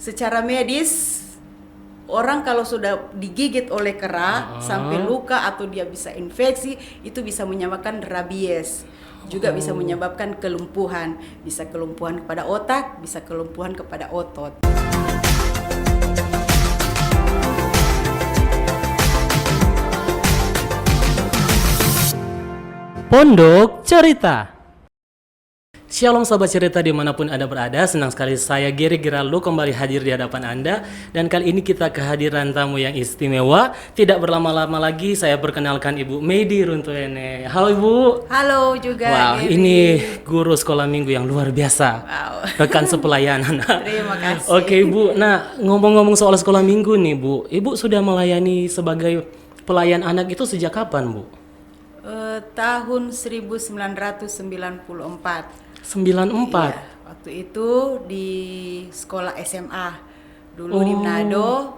secara medis orang kalau sudah digigit oleh kera sampai luka atau dia bisa infeksi, itu bisa menyebabkan rabies. Juga bisa menyebabkan kelumpuhan. Bisa kelumpuhan kepada otak, bisa kelumpuhan kepada otot. Pondok Cerita. Shalom sahabat cerita dimanapun Anda berada, senang sekali saya Gary Giraldo kembali hadir di hadapan Anda. Dan kali ini kita kehadiran tamu yang istimewa. Tidak berlama-lama lagi saya perkenalkan Ibu Medi Runtuene. Halo Ibu. Halo juga. Wah, Gary. ini guru sekolah minggu yang luar biasa. Wow. Rekan sepelayanan. Terima kasih. Oke Bu, nah ngomong-ngomong soal sekolah minggu nih Bu, Ibu sudah melayani sebagai pelayan anak itu sejak kapan Bu? Tahun 1994. 94. Iya, waktu itu di sekolah SMA dulu di Manado.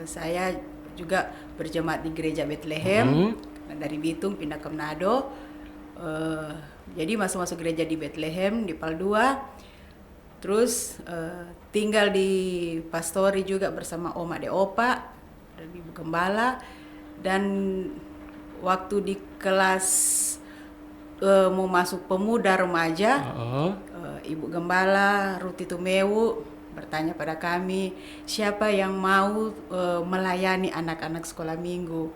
Saya juga berjemaat di gereja Bethlehem. Dari Bitung pindah ke Manado. Jadi masuk gereja di Bethlehem di Paldua. Terus tinggal di pastori juga bersama Oma de Opa dan Ibu Gembala. Dan waktu di kelas mau masuk pemuda remaja, Ibu Gembala Ruti Tumewu bertanya pada kami, siapa yang mau melayani anak-anak sekolah minggu.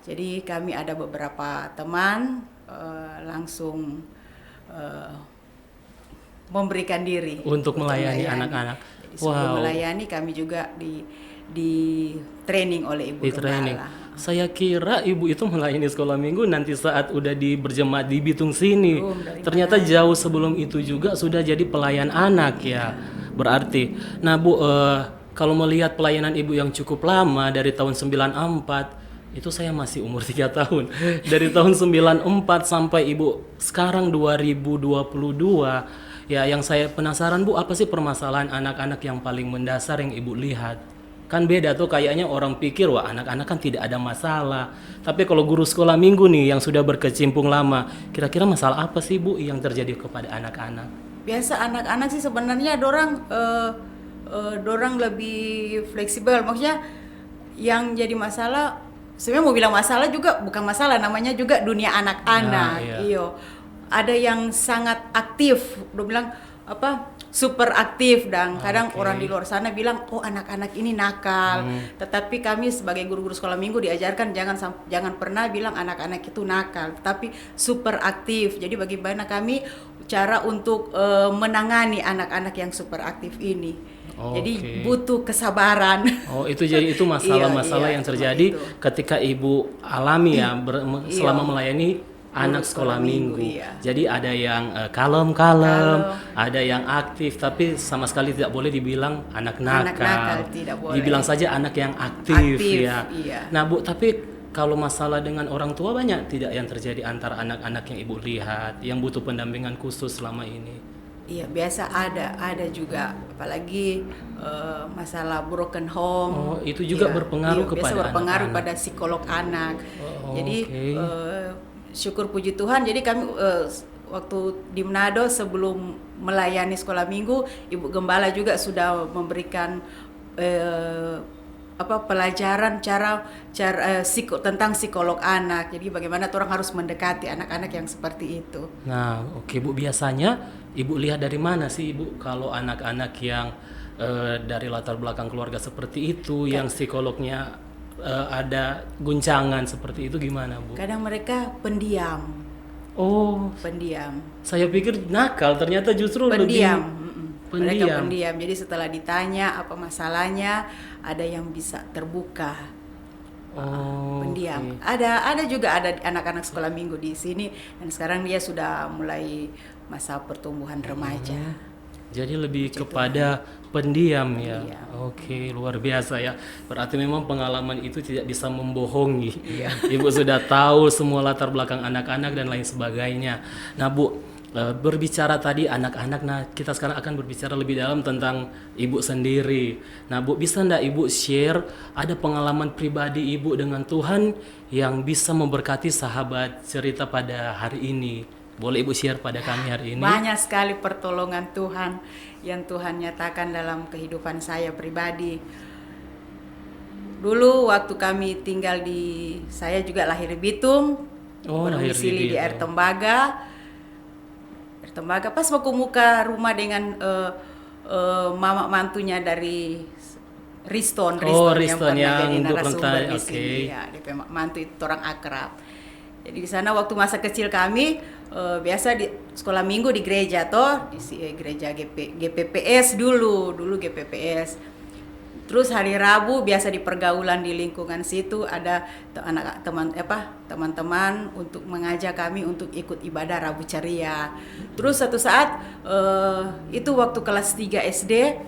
Jadi kami ada beberapa teman langsung memberikan diri untuk melayani anak-anak. Jadi sebelum melayani kami juga di training oleh Ibu Gembala. Saya kira Ibu itu melayani sekolah minggu nanti saat udah berjemaat di Bitung sini. Ternyata jauh sebelum itu juga sudah jadi pelayan anak ya. Berarti. Nah Bu, kalau melihat pelayanan Ibu yang cukup lama dari tahun 94, itu saya masih umur 3 tahun. Dari tahun 94 sampai Ibu sekarang 2022. Ya, yang saya penasaran Bu, apa sih permasalahan anak-anak yang paling mendasar yang Ibu lihat? Kan beda tuh, kayaknya orang pikir wah anak-anak kan tidak ada masalah. Tapi kalau guru sekolah minggu nih yang sudah berkecimpung lama, kira-kira masalah apa sih Bu yang terjadi kepada anak-anak? Biasa anak-anak sih sebenarnya dorang lebih fleksibel. Maksudnya yang jadi masalah, sebenarnya mau bilang masalah juga bukan masalah, namanya juga dunia anak-anak. Nah, iya. Iyo. Ada yang sangat aktif, udah bilang super aktif, dan kadang orang di luar sana bilang oh anak-anak ini nakal. Tetapi kami sebagai guru-guru sekolah minggu diajarkan jangan pernah bilang anak-anak itu nakal, tapi super aktif. Jadi bagaimana kami cara untuk menangani anak-anak yang super aktif ini. Jadi butuh kesabaran. Oh, itu jadi itu masalah-masalah yang terjadi ketika Ibu alami ya selama melayani anak sekolah minggu. Iya. Jadi ada yang kalem, ada yang aktif, tapi sama sekali tidak boleh dibilang anak nakal. Tidak boleh. Dibilang saja anak yang aktif ya. Iya. Nah Bu, tapi kalau masalah dengan orang tua banyak tidak yang terjadi antara anak-anak yang Ibu lihat yang butuh pendampingan khusus selama ini? Iya, biasa ada juga, apalagi masalah broken home. Oh, itu juga berpengaruh kepada biasa berpengaruh anak-anak. pada psikolog anak. Oh, Jadi okay. Syukur puji Tuhan, jadi kami waktu di Manado sebelum melayani sekolah minggu, Ibu Gembala juga sudah memberikan pelajaran cara tentang psikolog anak. Jadi bagaimana orang harus mendekati anak-anak yang seperti itu. Nah, oke Bu, biasanya Ibu lihat dari mana sih Ibu kalau anak-anak yang dari latar belakang keluarga seperti itu, yang psikolognya ada guncangan seperti itu, gimana Bu? Kadang mereka pendiam. Oh, Pendiam. saya pikir nakal, ternyata justru Pendiam. lebih Mereka pendiam. Jadi setelah ditanya apa masalahnya, ada yang bisa terbuka. Pendiam. Okay. Ada juga anak-anak sekolah minggu di sini, dan sekarang dia sudah mulai masa pertumbuhan remaja. Jadi lebih kepada pendiam ya. Oke, luar biasa ya. Berarti memang pengalaman itu tidak bisa membohongi. Ibu sudah tahu semua latar belakang anak-anak dan lain sebagainya. Nah Bu, berbicara tadi anak-anak, nah kita sekarang akan berbicara lebih dalam tentang Ibu sendiri. Nah Bu, bisa enggak Ibu share ada pengalaman pribadi Ibu dengan Tuhan yang bisa memberkati sahabat cerita pada hari ini? Boleh Ibu share pada kami hari ini? Banyak sekali pertolongan Tuhan yang Tuhan nyatakan dalam kehidupan saya pribadi. Dulu waktu kami tinggal saya juga lahir di Bitung, berdomisili di Air Tembaga. Pas aku muka rumah dengan mama mantunya dari Riston yang pernah jadi narasumber di sini. Ya, DP mantu itu orang akrab. Jadi di sana waktu masa kecil kami biasa di sekolah minggu di gereja di gereja GPPS dulu GPPS. Terus hari Rabu biasa di pergaulan di lingkungan situ ada teman-teman untuk mengajak kami untuk ikut ibadah Rabu Ceria. Terus satu saat itu waktu kelas 3 SD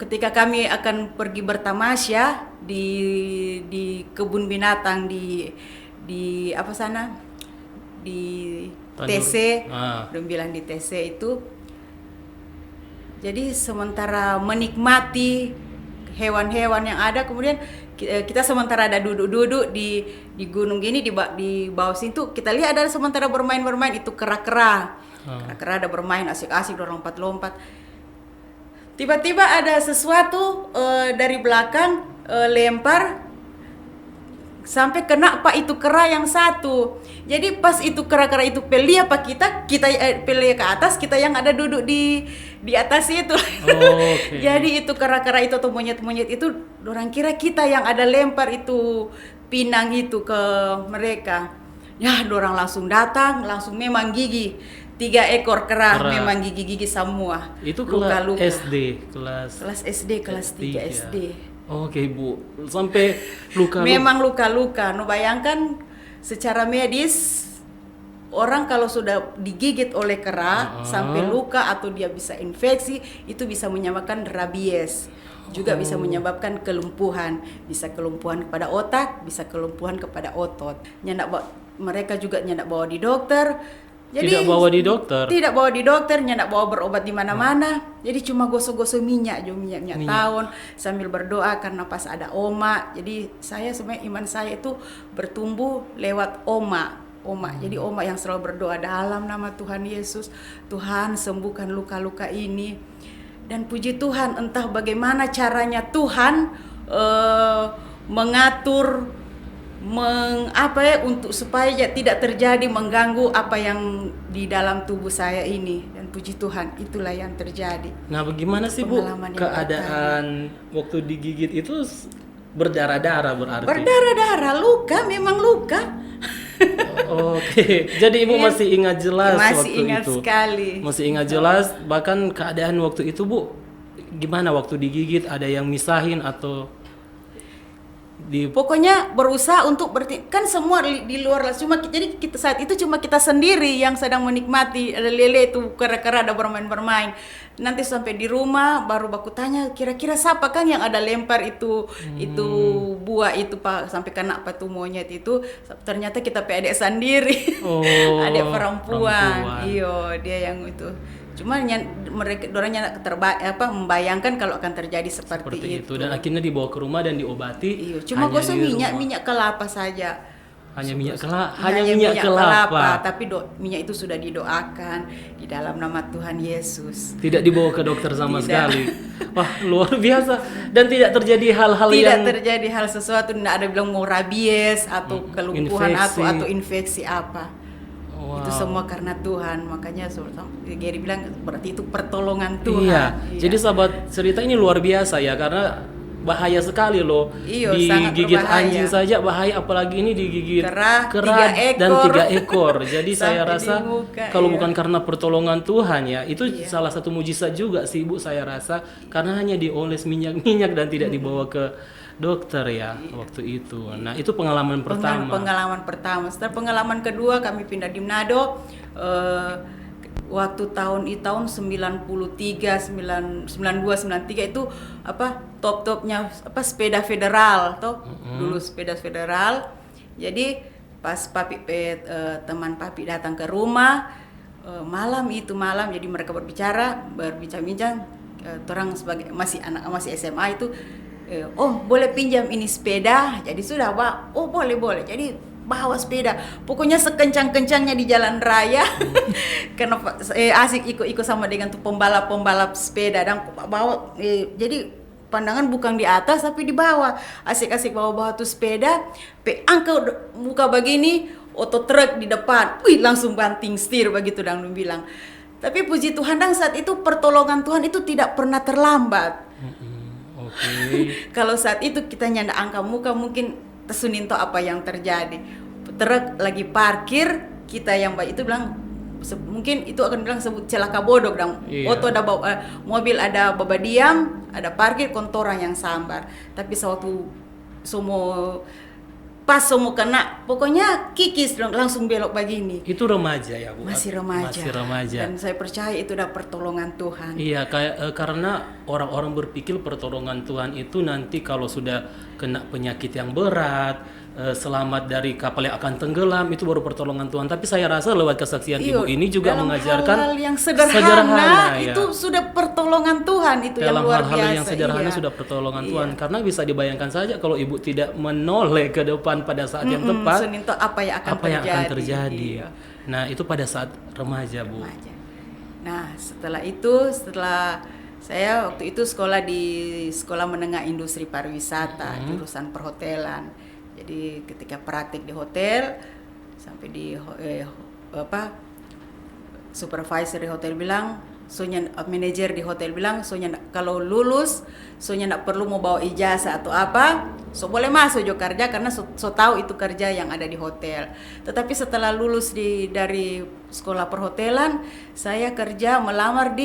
ketika kami akan pergi bertamasya di kebun binatang di apa sana di TC, belum bilang di TC itu. Jadi sementara menikmati hewan-hewan yang ada, kemudian kita sementara ada duduk-duduk di gunung gini di bawah situ, kita lihat ada sementara bermain itu kera-kera ada bermain asik-asik lompat-lompat. Tiba-tiba ada sesuatu dari belakang lempar sampai kena pak itu kera yang satu. Jadi pas itu kera-kera itu pelia pak kita pelia ke atas, kita yang ada duduk di atas itu. Okay. Jadi itu kera-kera itu atau monyet-monyet itu orang kira kita yang ada lempar itu pinang itu ke mereka. Ya, dorang langsung datang, langsung memang gigi 3 ekor kera. Memang gigi-gigi semua. Itu kelas luka-luka. SD, kelas SD, kelas 3 SD. Oke, Bu, sampai luka-luka. Memang luka-luka. No, bayangkan secara medis orang kalau sudah digigit oleh kera sampai luka atau dia bisa infeksi, itu bisa menyebabkan rabies. Juga bisa menyebabkan kelumpuhan, bisa kelumpuhan kepada otak, bisa kelumpuhan kepada otot. Mereka juga nyendak bawa di dokter. Jadi, tidak bawa di dokter, nyendak bawa berobat di mana-mana. Jadi cuma gosok-gosok minyak tahun sambil berdoa karena pas ada oma. Jadi saya sebenarnya iman saya itu bertumbuh lewat oma. Jadi oma yang selalu berdoa dalam nama Tuhan Yesus, Tuhan sembuhkan luka-luka ini. Dan puji Tuhan, entah bagaimana caranya Tuhan mengatur untuk supaya tidak terjadi mengganggu apa yang di dalam tubuh saya ini. Dan puji Tuhan, itulah yang terjadi. Nah, bagaimana sih Bu keadaan waktu digigit itu? Berdarah-darah berarti? Berdarah-darah, memang luka. Oke, jadi Ibu masih ingat jelas waktu ingat itu? Sekali. Masih ingat jelas, bahkan keadaan waktu itu Bu, gimana waktu digigit? Ada yang misahin atau pokoknya berusaha untuk kan semua di luar lah, jadi kita saat itu cuma kita sendiri yang sedang menikmati. Ada lele itu kera-kera ada bermain. Nanti sampai di rumah baru baku tanya kira-kira siapa kan yang ada lempar itu buah itu Pak sampai kena patu monyet itu. Ternyata kita adik sendiri. Adik perempuan. Iyo, dia yang itu. Cuma dorangnya membayangkan kalau akan terjadi seperti itu. Dan akhirnya dibawa ke rumah dan diobati. Iya, cuma gosok minyak kelapa saja. Hanya minyak kelapa. Tapi minyak itu sudah didoakan di dalam nama Tuhan Yesus. Tidak dibawa ke dokter sama sekali. Wah, luar biasa. Dan tidak terjadi hal-hal tidak terjadi hal sesuatu, tidak ada bilang mau rabies atau kelumpuhan atau infeksi apa. Wow. Itu semua karena Tuhan. Makanya Gary bilang berarti itu pertolongan Tuhan. Iya. Jadi sahabat cerita ini luar biasa ya, karena bahaya sekali loh. Digigit anjing saja bahaya, apalagi ini digigit kera 3 ekor. Jadi saya rasa kalau bukan karena pertolongan Tuhan ya, itu salah satu mujizat juga sih Bu, saya rasa, karena hanya dioles minyak dan tidak dibawa ke dokter ya waktu itu. Nah, itu pengalaman pertama. Setelah pengalaman kedua kami pindah di Manado. Waktu tahun 93, 92, 93 itu top-topnya sepeda federal dulu sepeda federal. Jadi pas teman papi datang ke rumah malam jadi mereka berbincang-bincang, orang sebagai masih SMA itu boleh pinjam ini sepeda. Jadi sudah boleh. Jadi bawa sepeda, pokoknya sekencang-kencangnya di jalan raya. Karena asik ikut-ikut sama dengan tuh pembalap sepeda dan bawa jadi pandangan bukan di atas tapi di bawah, asik-asik bawa-bawa tuh sepeda, angkat muka begini, auto truk di depan, langsung banting setir begitu dang bilang. Tapi puji Tuhan dang saat itu pertolongan Tuhan itu tidak pernah terlambat. Kalau saat itu kita nyanda angka muka mungkin tersuninto apa yang terjadi. Truk lagi parkir, kita yang baik itu bilang mungkin itu akan bilang sebut celaka bodoh dong. Auto ada mobil ada babadiam, ada parkir kontoran yang sambar. Tapi sewaktu semua kena, pokoknya kikis langsung belok begini. Itu remaja ya Bu? Masih remaja. Dan saya percaya itu udah pertolongan Tuhan. Iya, karena orang-orang berpikir pertolongan Tuhan itu nanti kalau sudah kena penyakit yang berat, selamat dari kapal yang akan tenggelam, itu baru pertolongan Tuhan. Tapi saya rasa lewat kesaksian Ibu ini juga mengajarkan hal yang sederhana itu sudah pertolongan Tuhan, itu yang luar biasa. Dalam hal yang sederhana sudah pertolongan Tuhan. Karena bisa dibayangkan saja kalau Ibu tidak menoleh ke depan pada saat yang tepat, apa yang akan terjadi. Iya. Nah, itu pada saat remaja, Bu. Nah, setelah saya waktu itu sekolah di Sekolah Menengah Industri Pariwisata, jurusan perhotelan. Jadi ketika praktik di hotel sampai di supervisor di hotel bilang, manajer di hotel bilang, kalau lulus, nak perlu mau bawa ijazah atau apa, boleh masuk jo kerja karena tahu itu kerja yang ada di hotel. Tetapi setelah lulus dari sekolah perhotelan, saya kerja melamar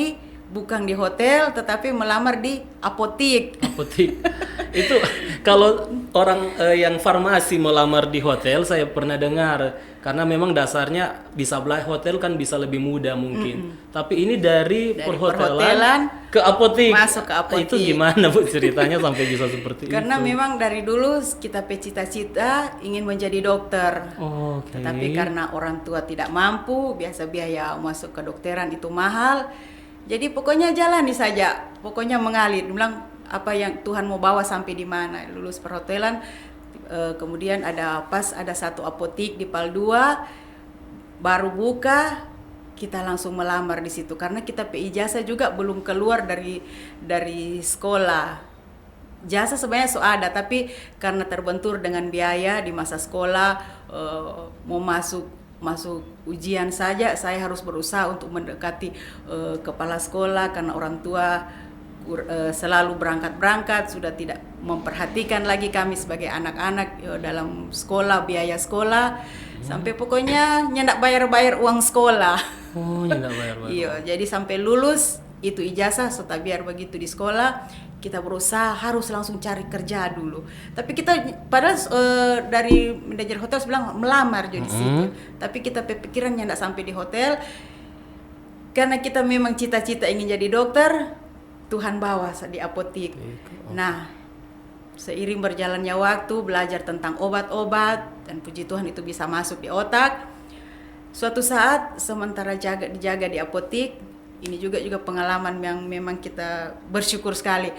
bukan di hotel tetapi melamar di apotik. Itu kalau orang yang farmasi melamar di hotel saya pernah dengar, karena memang dasarnya bisa belajar hotel kan bisa lebih mudah mungkin. Tapi ini dari perhotelan ke apotik. Masuk ke apotik. Itu gimana Bu ceritanya sampai bisa seperti itu? Karena memang dari dulu kita cita-cita ingin menjadi dokter. Tetapi karena orang tua tidak mampu, biasa biaya masuk ke dokteran itu mahal. Jadi pokoknya jalani saja, pokoknya mengalir. Bilang apa yang Tuhan mau bawa sampai di mana. Lulus perhotelan, kemudian ada satu apotik di Pal 2, baru buka, kita langsung melamar di situ. Karena kita ijazah juga belum keluar dari sekolah. Jasa sebenarnya ada, tapi karena terbentur dengan biaya di masa sekolah, mau masuk ujian saja saya harus berusaha untuk mendekati kepala sekolah karena orang tua selalu berangkat sudah tidak memperhatikan lagi kami sebagai anak-anak dalam sekolah, biaya sekolah, sampai pokoknya nyendak bayar uang sekolah. Nyendak bayar. Iya, jadi sampai lulus itu ijazah biar begitu di sekolah kita berusaha harus langsung cari kerja dulu. Tapi kita padahal dari manajer hotel bilang melamar jadi situ. Tapi kita pikirannya enggak sampai di hotel. Karena kita memang cita-cita ingin jadi dokter, Tuhan bawa di apotik. Nah, seiring berjalannya waktu belajar tentang obat-obat dan puji Tuhan itu bisa masuk di otak. Suatu saat sementara dijaga di apotik, ini juga pengalaman yang memang kita bersyukur sekali.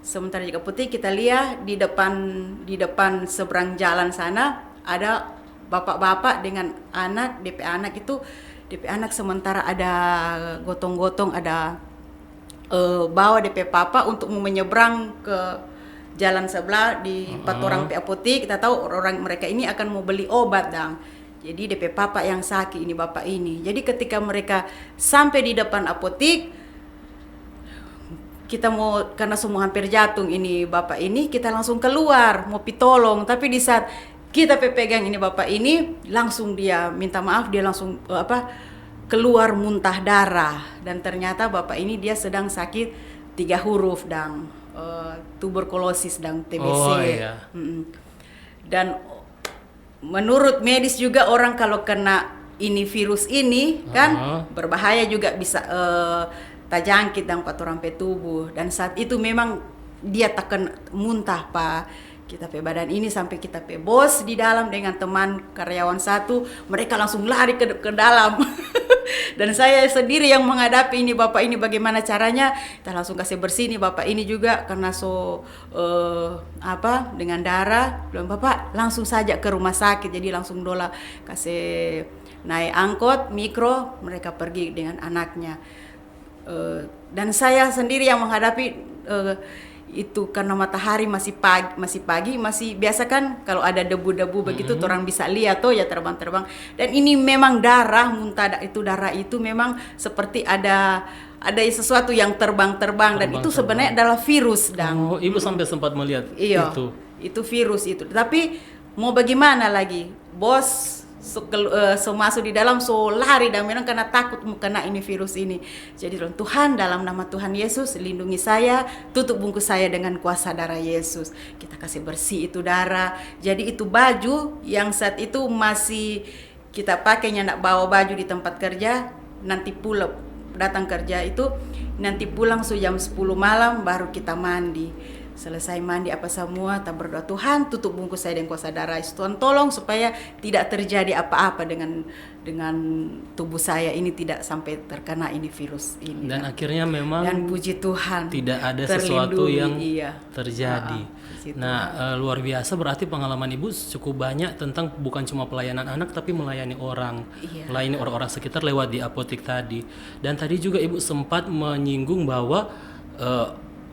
Sementara di apotik kita lihat di depan seberang jalan sana ada bapak-bapak dengan anak, DP anak sementara ada gotong-gotong, ada bawa DP papa untuk menyeberang ke jalan sebelah di empat orang apotik. Kita tahu orang mereka ini akan mau beli obat dang. Jadi DP papa yang sakit ini bapak ini. Jadi ketika mereka sampai di depan apotik, kita mau karena semua hampir jatuh ini bapak ini, kita langsung keluar mau pitolong. Tapi di saat kita pegang ini bapak ini, langsung dia minta maaf, dia langsung keluar muntah darah. Dan ternyata bapak ini dia sedang sakit 3 huruf dan tuberkulosis dan TBC. Dan menurut medis juga orang kalau kena ini virus ini kan berbahaya juga, bisa terjangkit dan kotoran tubuh. Dan saat itu memang dia tekan muntah Pak. Kita badan ini sampai kita bos di dalam dengan teman karyawan satu, mereka langsung lari ke dalam. Dan saya sendiri yang menghadapi ini, Bapak ini bagaimana caranya, kita langsung kasih bersih nih Bapak ini juga karena dengan darah, bilang Bapak langsung saja ke rumah sakit. Jadi langsung dola kasih naik angkot mikro, mereka pergi dengan anaknya. Dan saya sendiri yang menghadapi itu karena matahari masih pagi, masih biasa kan kalau ada debu-debu begitu orang bisa lihat tuh ya terbang-terbang. Dan ini memang darah muntah itu memang seperti ada sesuatu yang terbang-terbang dan itu sebenarnya adalah virus Oh, Ibu sampai sempat melihat iya, itu. Itu virus itu. Tapi mau bagaimana lagi? Bos masuk di dalam lari dan memang karena takut kena ini virus ini. Jadi Tuhan, dalam nama Tuhan Yesus lindungi saya, tutup bungkus saya dengan kuasa darah Yesus. Kita kasih bersih itu darah. Jadi itu baju yang saat itu masih kita pakainya, nak bawa baju di tempat kerja, nanti pulang datang kerja itu nanti pulang jam 10 malam baru kita mandi. Selesai mandi apa semua, kita berdoa, Tuhan tutup bungkus saya dengan kuasa darah. Tuhan tolong supaya tidak terjadi apa-apa dengan tubuh saya ini, tidak sampai terkena ini virus ini. Dan akhirnya memang dan puji Tuhan tidak ada sesuatu yang iya, terjadi. Luar biasa, berarti pengalaman Ibu cukup banyak tentang bukan cuma pelayanan anak tapi melayani orang, melayani orang-orang sekitar lewat di apotek tadi. Dan tadi juga Ibu sempat menyinggung bahwa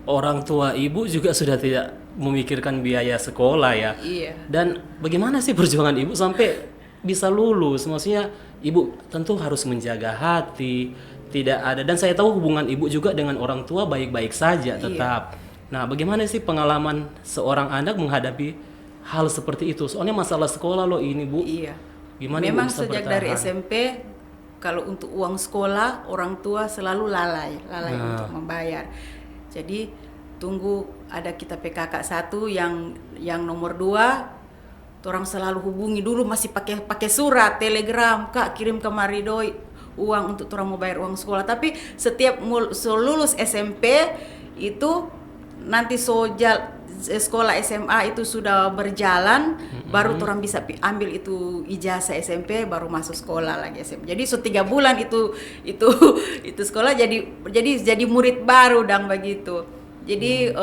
orang tua Ibu juga sudah tidak memikirkan biaya sekolah ya. Iya. Dan bagaimana sih perjuangan Ibu sampai bisa lulus? Maksudnya Ibu tentu harus menjaga hati, tidak ada. Dan saya tahu hubungan Ibu juga dengan orang tua baik-baik saja tetap. Nah, bagaimana sih pengalaman seorang anak menghadapi hal seperti itu? Soalnya masalah sekolah loh ini, Bu. Iya. Gimana memang Ibu bisa sejak bertahan? dari SMP kalau untuk uang sekolah orang tua selalu lalai untuk membayar. Jadi tunggu ada kita PKK 1 yang nomor 2, orang selalu hubungi dulu masih pakai surat, telegram, Kak kirim kemari doi uang untuk orang mau bayar uang sekolah. Tapi setiap lulus SMP itu nanti sekolah SMA itu sudah berjalan, baru orang bisa ambil itu ijazah SMP, baru masuk sekolah lagi SMP. Jadi 3 bulan itu sekolah jadi murid baru dan begitu. Jadi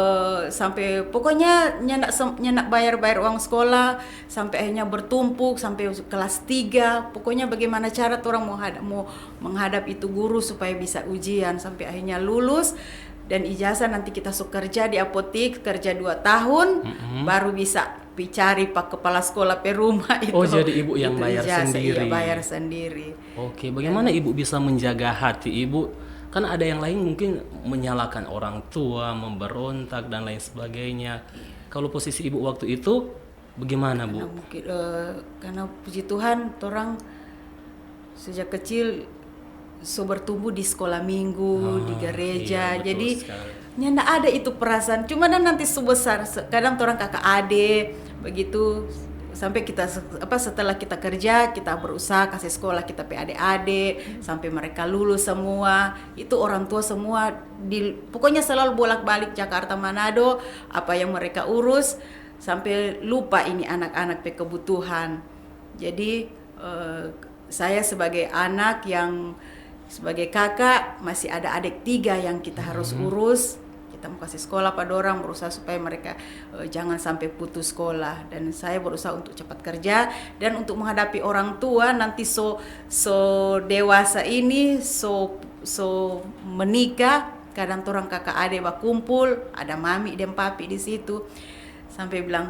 sampai pokoknya nyenak bayar uang sekolah sampai akhirnya bertumpuk sampai kelas 3. Pokoknya bagaimana cara orang mau menghadap itu guru supaya bisa ujian sampai akhirnya lulus. Dan ijazah nanti kita kerja di apotek, kerja 2 tahun, baru bisa cari pak kepala sekolah per rumah itu. Oh, jadi Ibu yang bayar ijazah, sendiri. Iya, bayar sendiri. Oke, bagaimana Ibu bisa menjaga hati Ibu? Kan ada yang lain mungkin menyalahkan orang tua, memberontak dan lain sebagainya. Kalau posisi Ibu waktu itu bagaimana, Bu? Karena puji Tuhan, orang sejak kecil bertumbuh di sekolah minggu, di gereja. Iya, jadi nggak ada itu perasaan. Cuma nanti sebesar kadang orang kakak adik begitu sampai kita setelah kita kerja kita berusaha kasih sekolah kita pe adik-adik sampai mereka lulus semua. Itu orang tua semua pokoknya selalu bolak-balik Jakarta Manado apa yang mereka urus sampai lupa ini anak-anak pe kebutuhan. Jadi saya sebagai anak sebagai kakak masih ada adik 3 yang kita harus urus. Kita mau kasih sekolah pada orang, berusaha supaya mereka jangan sampai putus sekolah. Dan saya berusaha untuk cepat kerja dan untuk menghadapi orang tua nanti so dewasa ini so menikah. Kadang orang kakak adik kumpul, ada mami dan papi di situ. Sampai bilang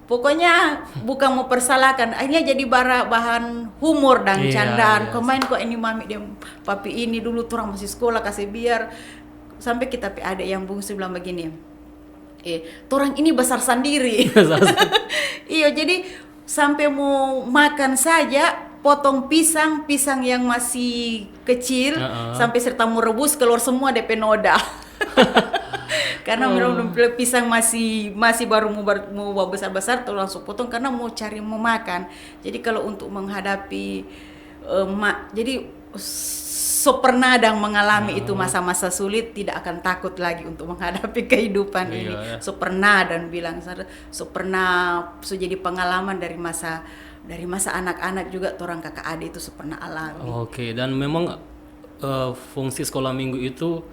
pokoknya bukan mau persalahkan, akhirnya jadi bahan humor dan candaan. Kemain kok ini mami dan papi ini dulu orang masih sekolah kasih biar. Sampai kita ada yang bungsu bilang begini, orang ini besar sendiri. Iya, jadi sampai mau makan saja potong pisang yang masih kecil sampai serta mau rebus keluar semua DP noda. Karena belum pisang masih baru mau besar-besar tuh langsung potong karena mau makan. Jadi kalau untuk menghadapi jadi so pernah dan mengalami itu masa-masa sulit, tidak akan takut lagi untuk menghadapi kehidupan ini. So pernah dan bilang so pernah, so jadi pengalaman dari masa anak-anak juga, orang kakak adik itu so pernah alami. Oke, dan memang fungsi sekolah minggu itu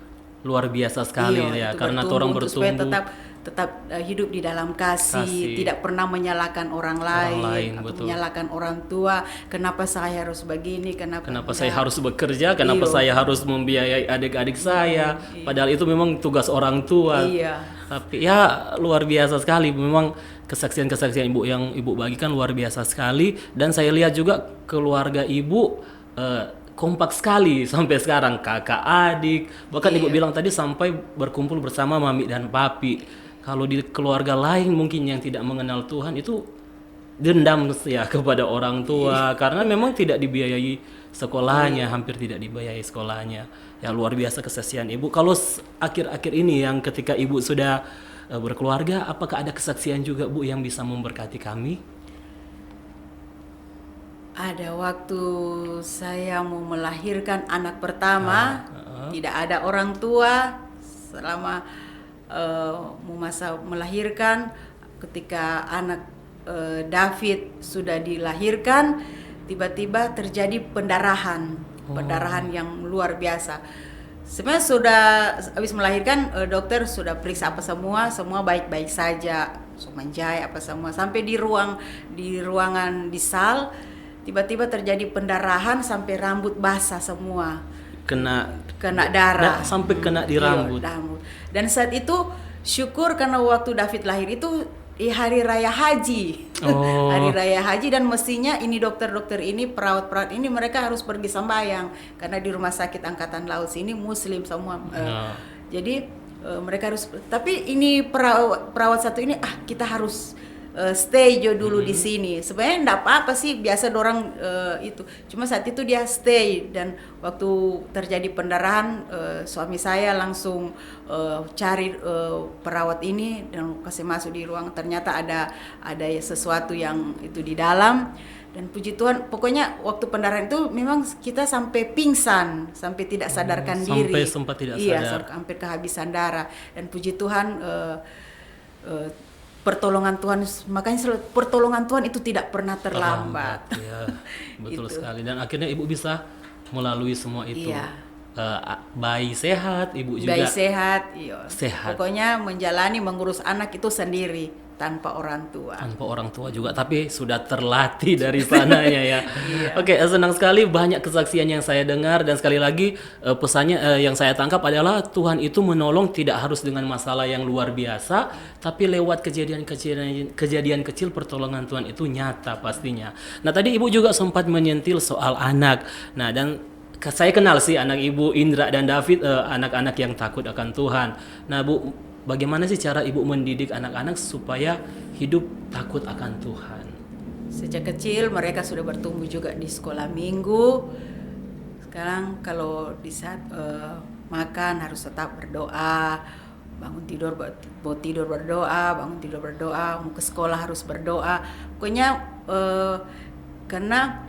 luar biasa sekali ya, karena orang supaya bertumbuh tetap hidup di dalam kasih, tidak pernah menyalahkan orang lain atau menyalahkan orang tua. Kenapa saya harus begini? Kenapa saya harus bekerja? Kenapa saya harus membiayai adik-adik saya? Padahal itu memang tugas orang tua. Tapi ya luar biasa sekali. Memang kesaksian-kesaksian ibu yang ibu bagikan luar biasa sekali. Dan saya lihat juga keluarga ibu kompak sekali sampai sekarang, kakak adik. Bahkan ibu bilang tadi sampai berkumpul bersama mami dan papi. Kalau di keluarga lain mungkin yang tidak mengenal Tuhan itu dendam ya kepada orang tua karena memang tidak dibiayai sekolahnya, hampir tidak dibiayai sekolahnya. Ya luar biasa kesaksian ibu. Kalau akhir-akhir ini yang ketika ibu sudah berkeluarga, apakah ada kesaksian juga Bu yang bisa memberkati kami? Ada waktu saya mau melahirkan anak pertama, tidak ada orang tua selama mau masa melahirkan. Ketika anak David sudah dilahirkan, tiba-tiba terjadi pendarahan yang luar biasa. Sebenarnya sudah habis melahirkan, dokter sudah periksa apa semua baik-baik saja, menjahit apa semua, sampai di ruangan di sal, tiba-tiba terjadi pendarahan sampai rambut basah semua. Kena darah sampai kena di rambut. Dan saat itu syukur karena waktu David lahir itu di hari raya haji. Hari raya haji, dan mestinya ini dokter-dokter ini, perawat-perawat ini mereka harus pergi sembahyang karena di rumah sakit angkatan laut sini muslim semua. Jadi mereka harus, tapi ini perawat satu ini kita harus stay dulu di sini. Sebenarnya enggak apa-apa sih, biasa dorang itu. Cuma saat itu dia stay, dan waktu terjadi pendarahan, suami saya langsung cari perawat ini dan kasih masuk di ruang. Ternyata ada sesuatu yang itu di dalam, dan puji Tuhan, pokoknya waktu pendarahan itu memang kita sampai pingsan, sampai tidak sadarkan diri. Sampai sempat tidak sadar. Iya, hampir kehabisan darah. Dan puji Tuhan, pertolongan Tuhan, makanya pertolongan Tuhan itu tidak pernah terlambat. Ya, betul sekali. Dan akhirnya ibu bisa melalui semua itu. Bayi sehat, ibu juga. Bayi sehat, sehat. Pokoknya mengurus anak itu sendiri tanpa orang tua. Tanpa orang tua juga, tapi sudah terlatih dari sananya ya. Oke, senang sekali, banyak kesaksian yang saya dengar, dan sekali lagi pesannya yang saya tangkap adalah Tuhan itu menolong tidak harus dengan masalah yang luar biasa, tapi lewat kejadian kecil pertolongan Tuhan itu nyata pastinya. Nah, tadi ibu juga sempat menyentil soal anak. Nah, dan saya kenal sih anak ibu Indra dan David, anak-anak yang takut akan Tuhan. Nah, Bu, bagaimana sih cara ibu mendidik anak-anak supaya hidup takut akan Tuhan? Sejak kecil mereka sudah bertumbuh juga di sekolah minggu. Sekarang kalau di saat makan harus tetap berdoa, bangun tidur berdoa, bangun tidur berdoa, mau ke sekolah harus berdoa. Pokoknya karena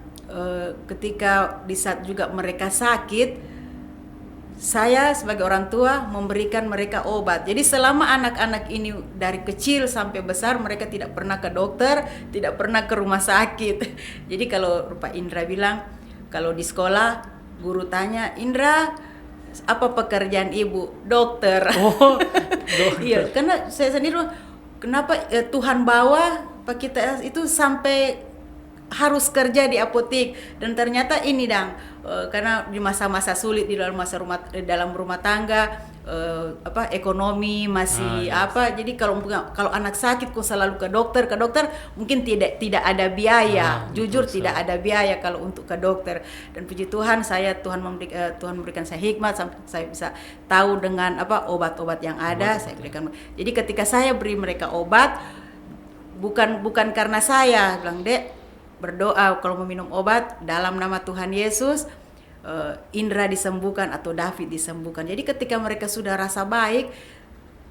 ketika di saat juga mereka sakit, saya sebagai orang tua memberikan mereka obat. Jadi selama anak-anak ini dari kecil sampai besar, mereka tidak pernah ke dokter, tidak pernah ke rumah sakit. Jadi kalau Pak Indra bilang, kalau di sekolah guru tanya, Indra, apa pekerjaan ibu? Dokter. Dokter. Iya, karena saya sendiri, kenapa Tuhan bawa Pak kita itu sampai harus kerja di apotek, dan ternyata ini karena di masa-masa sulit di dalam rumah tangga, ekonomi masih jadi kalau anak sakit kok selalu ke dokter mungkin tidak ada biaya, jujur tidak ada biaya kalau untuk ke dokter. Dan puji Tuhan, Tuhan memberikan saya hikmat sampai saya bisa tahu dengan obat-obat yang ada. Saya berikan. Jadi ketika saya beri mereka obat, bukan karena saya bilang, Dek, berdoa kalau meminum obat dalam nama Tuhan Yesus, Indra disembuhkan atau David disembuhkan. Jadi ketika mereka sudah rasa baik,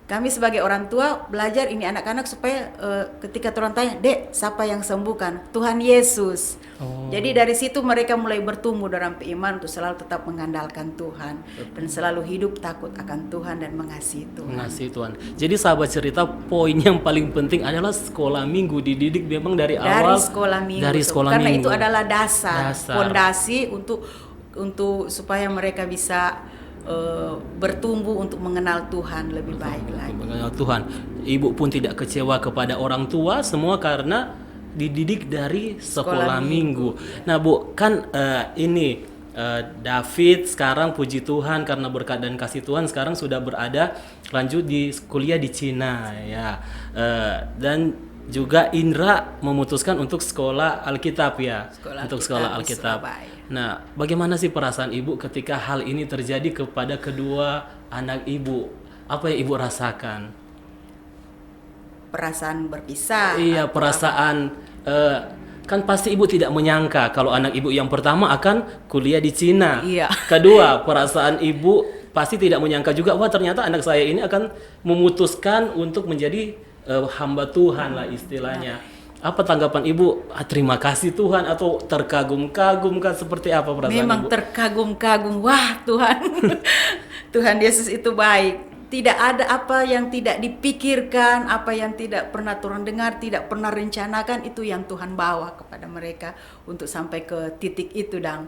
kami sebagai orang tua belajar ini anak-anak supaya ketika orang tanya, "Dek, siapa yang sembuhkan?" Tuhan Yesus. Oh. Jadi dari situ mereka mulai bertumbuh dalam iman untuk selalu tetap mengandalkan Tuhan dan selalu hidup takut akan Tuhan dan mengasihi Tuhan. Mengasihi Tuhan. Jadi sahabat cerita, poin yang paling penting adalah sekolah minggu, dididik memang dari awal. Dari sekolah minggu. Dari sekolah karena minggu. itu adalah dasar, Dasar. fondasi untuk supaya mereka bisa bertumbuh untuk mengenal Tuhan lebih baik lagi. Mengenal Tuhan. Ibu pun tidak kecewa kepada orang tua, semua karena dididik dari sekolah minggu. Nah Bu, kan ini David sekarang puji Tuhan karena berkat dan kasih Tuhan sekarang sudah berada lanjut di kuliah di Cina ya. Dan juga Indra memutuskan untuk sekolah Alkitab ya. Sekolah Alkitab. Nah, bagaimana sih perasaan ibu ketika hal ini terjadi kepada kedua anak ibu? Apa yang ibu rasakan? Perasaan berpisah. Iya, perasaan kan pasti ibu tidak menyangka kalau anak ibu yang pertama akan kuliah di Cina. Iya. Kedua, perasaan ibu pasti tidak menyangka juga, wah ternyata anak saya ini akan memutuskan untuk menjadi hamba Tuhan lah istilahnya. Apa tanggapan ibu? Terima kasih Tuhan atau terkagum-kagum kan, seperti apa perasaan Memang ibu? terkagum-kagum. Wah Tuhan, Tuhan Yesus itu baik. Tidak ada apa yang tidak dipikirkan, apa yang tidak pernah Tuhan dengar, tidak pernah rencanakan, itu yang Tuhan bawa kepada mereka untuk sampai ke titik itu, Dang.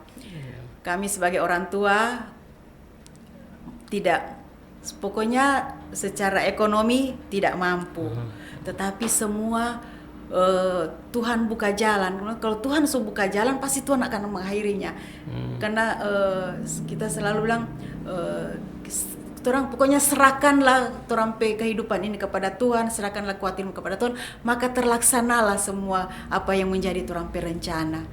Kami sebagai orang tua tidak, pokoknya secara ekonomi tidak mampu, tetapi semua Tuhan buka jalan. Kalau Tuhan sudah buka jalan, pasti Tuhan akan mengakhirinya. Karena kita selalu bilang, orang pokoknya serahkanlah orang kehidupan ini kepada Tuhan, serahkanlah kuatirmu kepada Tuhan, maka terlaksanalah semua apa yang menjadi orang rencana.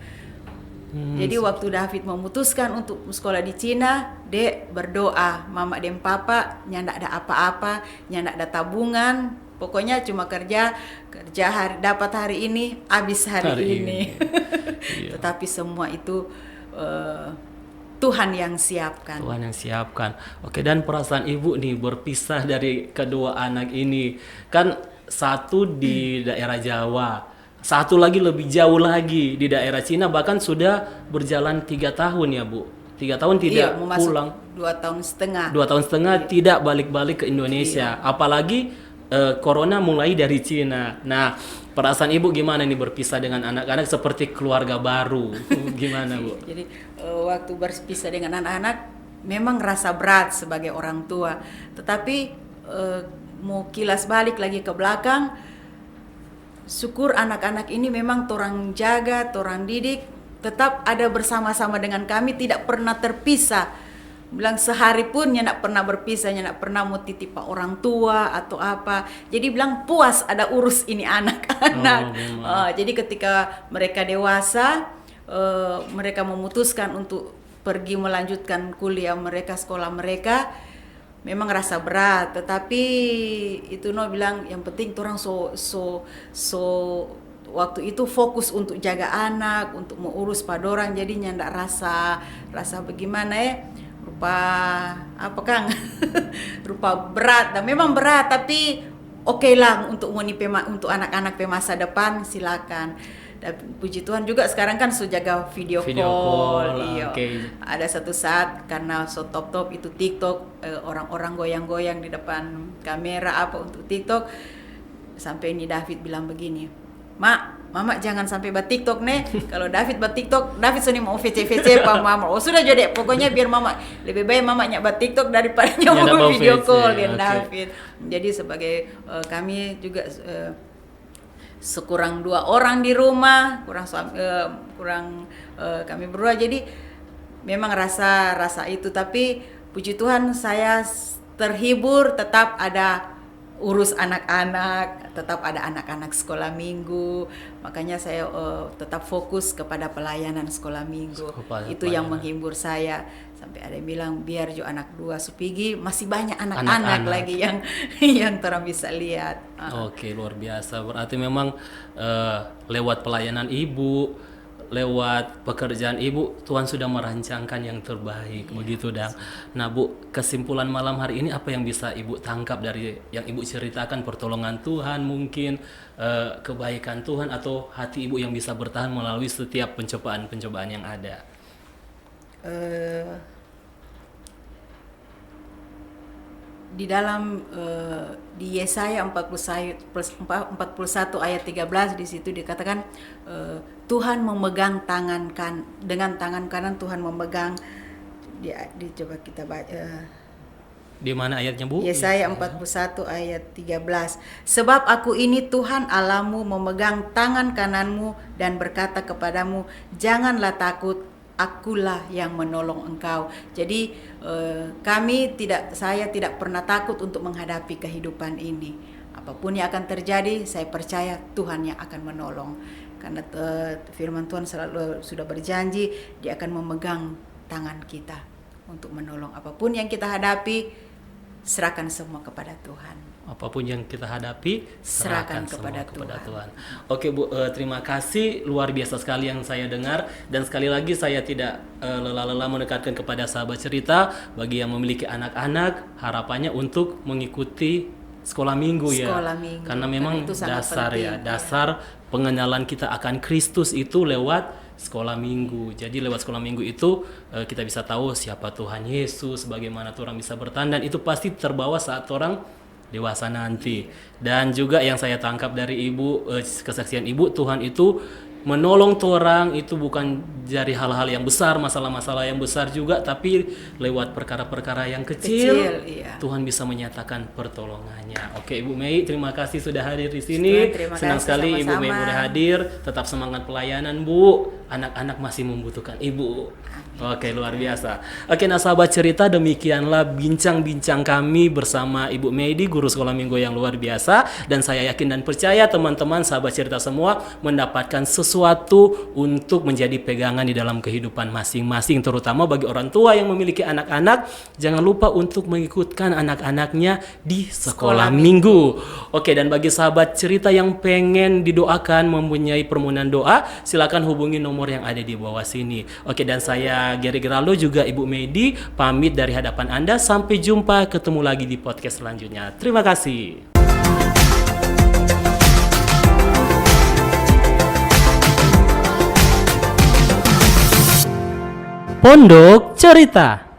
Jadi waktu David memutuskan untuk sekolah di Cina, Dek berdoa, Mama dan Papa nyandak ada apa-apa, nyandak ada tabungan, pokoknya cuma kerja hari dapat hari ini, habis hari ini. Iya. Tetapi semua itu Tuhan yang siapkan. Tuhan yang siapkan. Oke, dan perasaan ibu nih berpisah dari kedua anak ini, kan satu di daerah Jawa, satu lagi lebih jauh lagi di daerah Cina, bahkan sudah berjalan 3 tahun ya Bu. 3 tahun tidak pulang. 2 tahun setengah. 2 tahun setengah tidak balik-balik ke Indonesia. Apalagi corona mulai dari Cina. Nah, perasaan ibu gimana nih berpisah dengan anak-anak seperti keluarga baru? Gimana Bu? Jadi waktu berpisah dengan anak-anak memang rasa berat sebagai orang tua. Tetapi mau kilas balik lagi ke belakang, syukur anak-anak ini memang torang jaga, torang didik, tetap ada bersama-sama dengan kami, tidak pernah terpisah. Bilang sehari pun nyak pernah berpisah, nyak pernah mau titip pak orang tua atau apa. Jadi bilang puas ada urus ini anak-anak. Jadi ketika mereka dewasa, mereka memutuskan untuk pergi melanjutkan kuliah mereka, sekolah mereka, memang rasa berat. Tetapi itu bilang yang penting orang waktu itu fokus untuk jaga anak, untuk mengurus padorang, jadi nyandak rasa bagaimana ya, rupa apa Kang rupa berat, dan memang berat tapi oke lah untuk untuk anak-anak masa depan, silakan. Dan puji Tuhan juga sekarang kan sudah jaga video call. Iya. Okay. Ada satu saat karena top itu TikTok, orang-orang goyang-goyang di depan kamera apa untuk TikTok, sampai ini David bilang begini, Mama jangan sampai buat TikTok nih. Kalau David buat TikTok, David sini mau VC Pak Mama. Oh sudah jadi, pokoknya biar Mama, lebih baik Mama buat TikTok daripada mau video call dengan David. Jadi sebagai kami juga sekurang 2 orang di rumah, kurang kami berdua. Jadi memang rasa itu, tapi puji Tuhan saya terhibur, tetap ada urus anak-anak, tetap ada anak-anak sekolah minggu. Makanya saya tetap fokus kepada pelayanan sekolah minggu. Itu yang menghibur saya. Sampai ada yang bilang biar jo anak 2 supigi, masih banyak anak-anak lagi yang orang bisa lihat. Oke, luar biasa. Berarti memang lewat pelayanan ibu, lewat pekerjaan Ibu Tuhan sudah merancangkan yang terbaik, begitu Dang. Nah Bu, kesimpulan malam hari ini apa yang bisa Ibu tangkap dari yang Ibu ceritakan, pertolongan Tuhan mungkin, kebaikan Tuhan, atau hati Ibu yang bisa bertahan melalui setiap pencobaan-pencobaan yang ada? Di dalam di Yesaya 41 ayat 13 di situ dikatakan Tuhan memegang dengan tangan kanan Tuhan memegang coba kita baca Di mana ayatnya Bu? Yesaya 41 ayat 13. Sebab aku ini Tuhan Allahmu memegang tangan kananmu dan berkata kepadamu, janganlah takut, akulah yang menolong engkau. Jadi saya tidak pernah takut untuk menghadapi kehidupan ini. Apapun yang akan terjadi, saya percaya Tuhan yang akan menolong. Karena firman Tuhan selalu sudah berjanji, Dia akan memegang tangan kita untuk menolong. Apapun yang kita hadapi, serahkan semua kepada Tuhan. Apapun yang kita hadapi, serahkan kepada kepada Tuhan. Tuhan. Oke Bu, terima kasih, luar biasa sekali yang saya dengar. Dan sekali lagi saya tidak lelah-lelah mendekatkan kepada sahabat cerita, bagi yang memiliki anak-anak, harapannya untuk mengikuti sekolah minggu ya. Karena memang itu sangat dasar penting, ya, dasar pengenalan kita akan Kristus itu lewat sekolah minggu. Jadi lewat sekolah minggu itu kita bisa tahu siapa Tuhan Yesus, bagaimana orang bisa bertahan, dan itu pasti terbawa saat orang dewasa nanti. Dan juga yang saya tangkap dari Ibu, kesaksian Ibu, Tuhan itu menolong orang itu bukan dari hal-hal yang besar, masalah-masalah yang besar juga, tapi lewat perkara-perkara yang kecil, iya. Tuhan bisa menyatakan pertolongannya. Oke Ibu Mei, terima kasih sudah hadir di sini. Senang sekali sama-sama. Ibu Mei sudah hadir. Tetap semangat pelayanan Bu. Anak-anak masih membutuhkan Ibu. Oke, luar biasa. Oke, nah sahabat cerita, demikianlah bincang-bincang kami bersama Ibu Medi, guru sekolah minggu yang luar biasa. Dan saya yakin dan percaya teman-teman sahabat cerita semua mendapatkan sesuatu untuk menjadi pegangan di dalam kehidupan masing-masing. Terutama bagi orang tua yang memiliki anak-anak, jangan lupa untuk mengikutkan anak-anaknya di sekolah minggu. Oke, dan bagi sahabat cerita yang pengen didoakan, mempunyai permohonan doa, silakan hubungi nomor yang ada di bawah sini. Oke, dan saya Gary Geraldo juga Ibu Medi pamit dari hadapan Anda. Sampai jumpa, ketemu lagi di podcast selanjutnya. Terima kasih. Pondok Cerita.